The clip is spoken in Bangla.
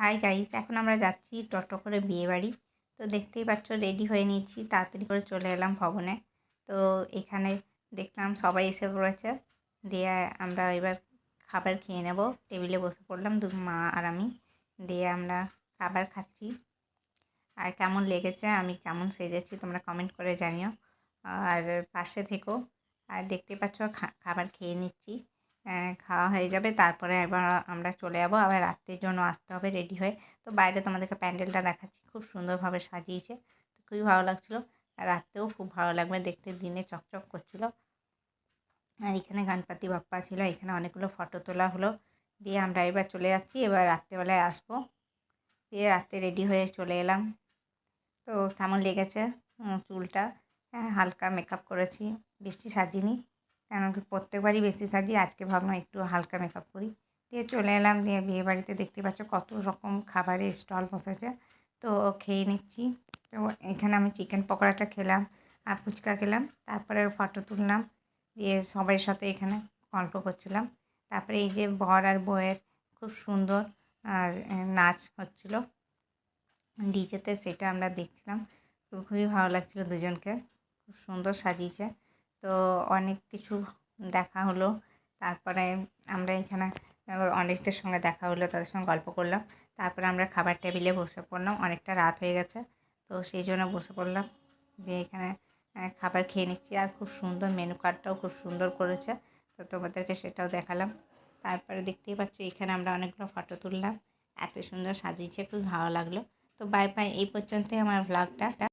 হাই গাইস, এখন আমরা যাচ্ছি টোটো করে বিয়েবাড়ি। তো দেখতেই পাচ্ছ রেডি হয়ে নিয়েছি, তাড়াতাড়ি করে চলে এলাম ভবনে। তো এখানে দেখলাম সবাই এসে পড়েছে। দিয়ে আমরা এবার খাবার খেয়ে নেব। টেবিলে বসে পড়লাম মা আর আমি। দিয়ে আমরা খাবার খাচ্ছি। আর কেমন লেগেছে, আমি কেমন সেজেছি তোমরা কমেন্ট করে জানিও। আর পাশে থেকো। আর দেখতেই পাচ্ছ খাবার খেয়ে নিচ্ছি। খাওয়া হয়ে যাবে, তারপরে এবার আমরা চলে যাবো। আবার রাত্রির জন্য আসতে হবে রেডি হয়ে। তো বাইরে তোমাদেরকে প্যান্ডেলটা দেখাচ্ছি, খুব সুন্দরভাবে সাজিয়েছে। তো খুবই ভালো লাগছিলো। আর রাত্রেও খুব ভালো লাগবে দেখতে, দিনে চকচক করছিলো। আর এখানে গণপতি বাপ্পা ছিল, এখানে অনেকগুলো ফটো তোলা হলো। দিয়ে আমরা এবার চলে যাচ্ছি, এবার রাত্রেবেলায় আসবো। দিয়ে রাত্রে রেডি হয়ে চলে এলাম। তো কেমন লেগেছে চুলটা? হালকা মেকআপ করেছি, বেশি সাজিনি, কেন কি প্রত্যেকবারই বেশি সাজি, আজকে ভাবলাম একটু হালকা মেকআপ করি। দিয়ে চলে এলাম। দিয়ে বিয়েবাড়িতে দেখতে পাচ্ছ কত রকম খাবারের স্টল বসেছে। তো খেয়ে নিচ্ছি। তো এখানে আমি চিকেন পকোড়াটা খেলাম আর ফুচকা খেলাম, তারপরে ফটো তুললাম। দিয়ে সবার সাথে এখানে গল্প করছিলাম। তারপরে এই যে বর আর বউয়ের খুব সুন্দর আর নাচ হচ্ছিলো ডিজেতে, সেটা আমরা দেখছিলাম। তো খুবই ভালো লাগছিলো দুজনকে, খুব সুন্দর সাজিয়েছে। তো অনেক কিছু দেখা হলো। তারপরে আমরা এখানে অনেকের সঙ্গে দেখা হলো, তাদের সঙ্গে গল্প করলাম। তারপরে আমরা খাবার টেবিলে বসে পড়লাম, অনেকটা রাত হয়ে গেছে। তো সেই জন্য বসে পড়লাম। দিয়ে এখানে খাবার খেয়ে নিচ্ছি। আর খুব সুন্দর মেনু কার্ডটাও খুব সুন্দর করেছে, তো তোমাদেরকে সেটাও দেখালাম। তারপরে দেখতেই পাচ্ছ এখানে আমরা অনেকগুলো ফটো তুললাম। এত সুন্দর সাজিয়েছে, খুব ভালো লাগলো। তো বাই বাই, এই পর্যন্তই আমার ব্লগটা।